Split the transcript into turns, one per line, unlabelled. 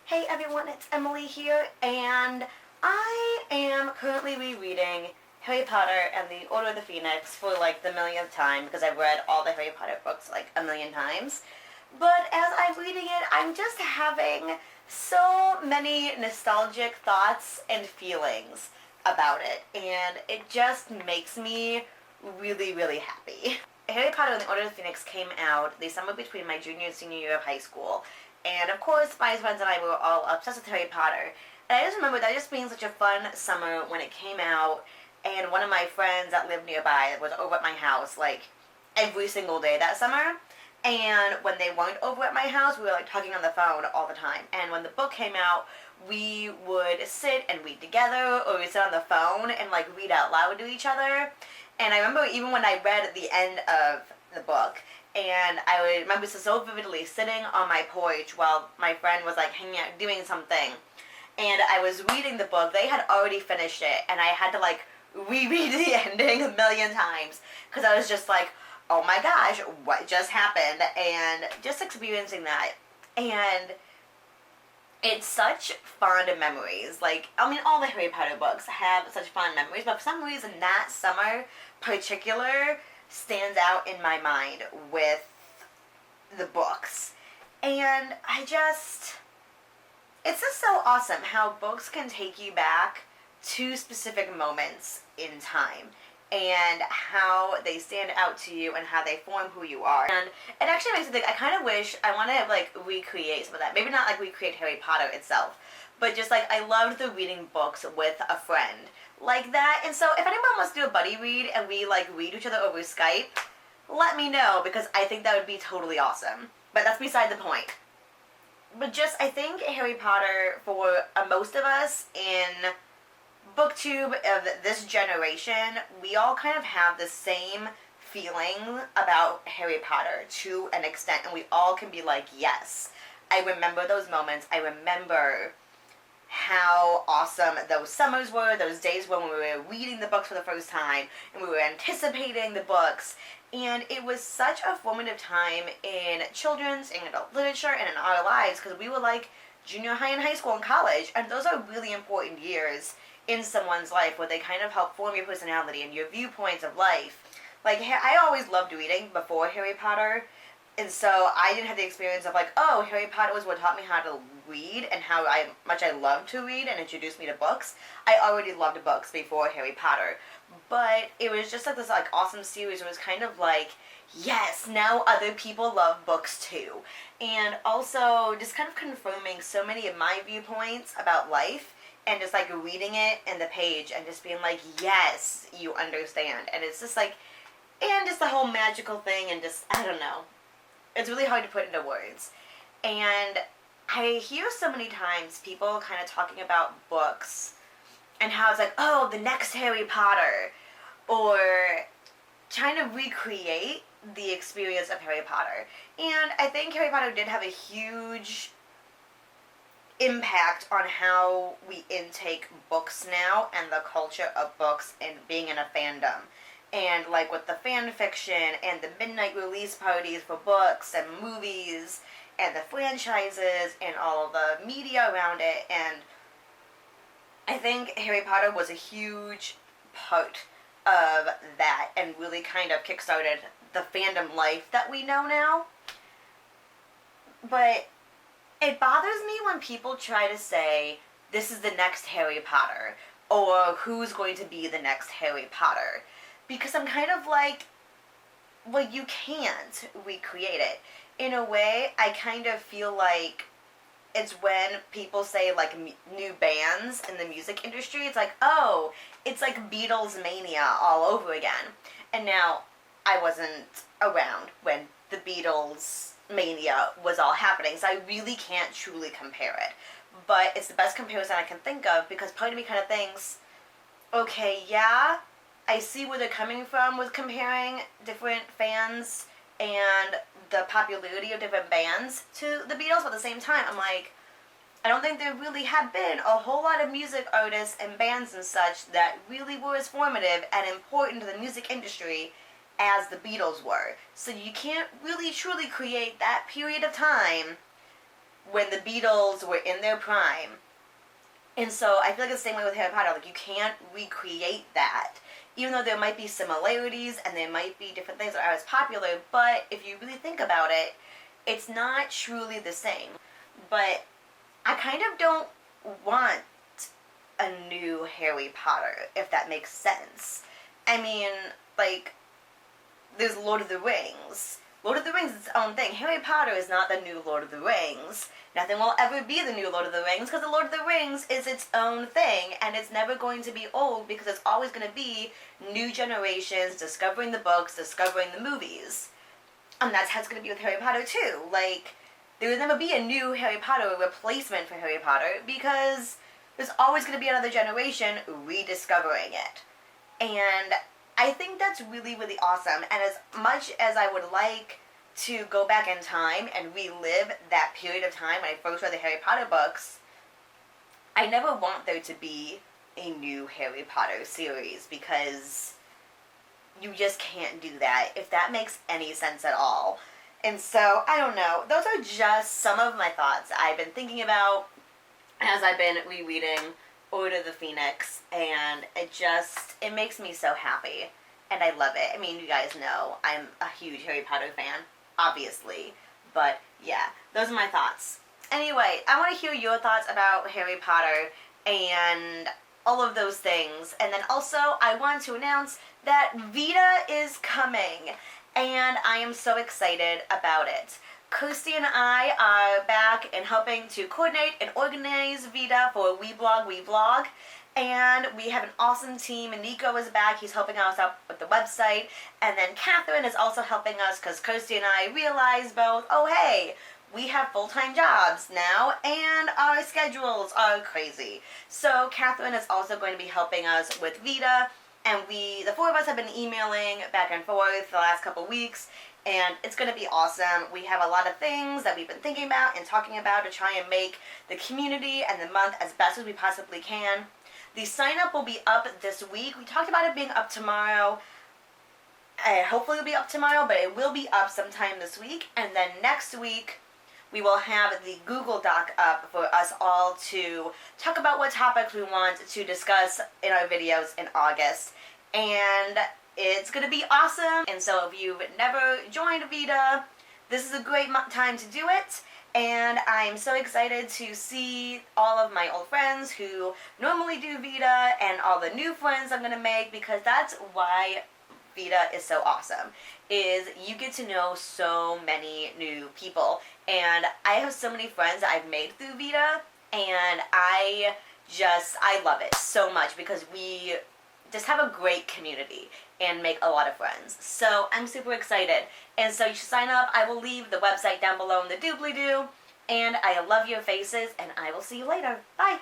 Hey everyone, it's Emily here, and I am currently rereading Harry Potter and the Order of the Phoenix for like the millionth time because I've read all the Harry Potter books like a million times. But as I'm reading it, I'm just having so many nostalgic thoughts and feelings about it, and it just makes me really, really happy. Harry Potter and the Order of the Phoenix came out the summer between my junior and senior year of high school. And of course, my friends and I were all obsessed with Harry Potter. And I just remember that just being such a fun summer when it came out. And one of my friends that lived nearby was over at my house like every single day that summer. And when they weren't over at my house, we were like talking on the phone all the time. And when the book came out, we would sit and read together, or we'd sit on the phone and like read out loud to each other. And I remember even when I read at the end of the book, and I would remember so vividly sitting on my porch while my friend was like hanging out doing something, and I was reading the book. They had already finished it, and I had to like reread the ending a million times because I was just like, oh my gosh, what just happened? And just experiencing that, and it's such fond memories. Like, I mean, all the Harry Potter books have such fond memories, but for some reason that summer particular stands out in my mind with the books. And it's just so awesome how books can take you back to specific moments in time and how they stand out to you and how they form who you are. And it actually makes me think, I kind of wish I want to like recreate some of that. Maybe not like recreate Harry Potter itself, but just like I loved the reading books with a friend like that. And so if anyone wants to do a buddy read and we like read each other over Skype, let me know because I think that would be totally awesome. But that's beside the point. But just, I think Harry Potter, for most of us in booktube of this generation, we all kind of have the same feeling about Harry Potter to an extent, and we all can be like, yes, I remember those moments. I remember how awesome those summers were, those days when we were reading the books for the first time and we were anticipating the books. And it was such a formative time in children's and adult literature and in our lives because we were like junior high and high school and college, and those are really important years in someone's life where they kind of help form your personality and your viewpoints of life. Like, I always loved reading before Harry Potter, and so I didn't have the experience of like, oh, Harry Potter was what taught me how to read and how much I love to read and introduced me to books. I already loved books before Harry Potter, but it was just like this like awesome series where it was kind of like, yes, now other people love books too. And also just kind of confirming so many of my viewpoints about life and just like reading it in the page and just being like, yes, you understand. And it's just like, and just the whole magical thing, and just, I don't know. It's really hard to put into words. And I hear so many times people kind of talking about books and how it's like, oh, the next Harry Potter, or trying to recreate the experience of Harry Potter. And I think Harry Potter did have a huge impact on how we intake books now and the culture of books and being in a fandom. And like with the fan fiction and the midnight release parties for books and movies and the franchises and all of the media around it. And I think Harry Potter was a huge part of that and really kind of kickstarted the fandom life that we know now. But it bothers me when people try to say, this is the next Harry Potter, or who's going to be the next Harry Potter. Because I'm kind of like, well, you can't recreate it. In a way, I kind of feel like it's when people say, like, new bands in the music industry, it's like, oh, it's like Beatles mania all over again. And now, I wasn't around when the Beatles mania was all happening, so I really can't truly compare it. But it's the best comparison I can think of, because part of me kind of thinks, okay, yeah, I see where they're coming from with comparing different fans and the popularity of different bands to the Beatles, but at the same time, I'm like, I don't think there really have been a whole lot of music artists and bands and such that really were as formative and important to the music industry as the Beatles were. So you can't really truly create that period of time when the Beatles were in their prime. And so I feel like it's the same way with Harry Potter. Like, you can't recreate that. Even though there might be similarities and there might be different things that are as popular, but if you really think about it, it's not truly the same. But I kind of don't want a new Harry Potter, if that makes sense. I mean, like, there's Lord of the Rings. Lord of the Rings is its own thing. Harry Potter is not the new Lord of the Rings. Nothing will ever be the new Lord of the Rings, because the Lord of the Rings is its own thing, and it's never going to be old, because it's always going to be new generations discovering the books, discovering the movies. And that's how it's going to be with Harry Potter too. Like, there will never be a new Harry Potter, a replacement for Harry Potter, because there's always going to be another generation rediscovering it. And I think that's really, really awesome. And as much as I would like to go back in time and relive that period of time when I first read the Harry Potter books, I never want there to be a new Harry Potter series, because you just can't do that, if that makes any sense at all. And so, I don't know. Those are just some of my thoughts I've been thinking about as I've been rereading Order of the Phoenix, and it makes me so happy, and I love it. I mean, you guys know I'm a huge Harry Potter fan, obviously, but yeah, those are my thoughts. Anyway, I want to hear your thoughts about Harry Potter and all of those things, and then also I want to announce that VEDA is coming, and I am so excited about it. Kirsty and I are back and helping to coordinate and organize VEDA for We Blog, and we have an awesome team. And Nico is back. He's helping us out with the website. And then Catherine is also helping us, because Kirsty and I realized both, oh hey, we have full-time jobs now, and our schedules are crazy. So Catherine is also going to be helping us with VEDA, and the four of us have been emailing back and forth the last couple weeks, and it's going to be awesome. We have a lot of things that we've been thinking about and talking about to try and make the community and the month as best as we possibly can. The sign-up will be up this week. We talked about it being up tomorrow. Hopefully it'll be up tomorrow, but it will be up sometime this week. And then next week, we will have the Google Doc up for us all to talk about what topics we want to discuss in our videos in August. And it's going to be awesome. And so if you've never joined VEDA, this is a great time to do it. And I'm so excited to see all of my old friends who normally do VEDA and all the new friends I'm going to make, because that's why VEDA is so awesome, is you get to know so many new people. And I have so many friends that I've made through VEDA, and I love it so much, because we just have a great community and make a lot of friends. So I'm super excited. And so you should sign up. I will leave the website down below in the doobly-doo. And I love your faces, and I will see you later. Bye.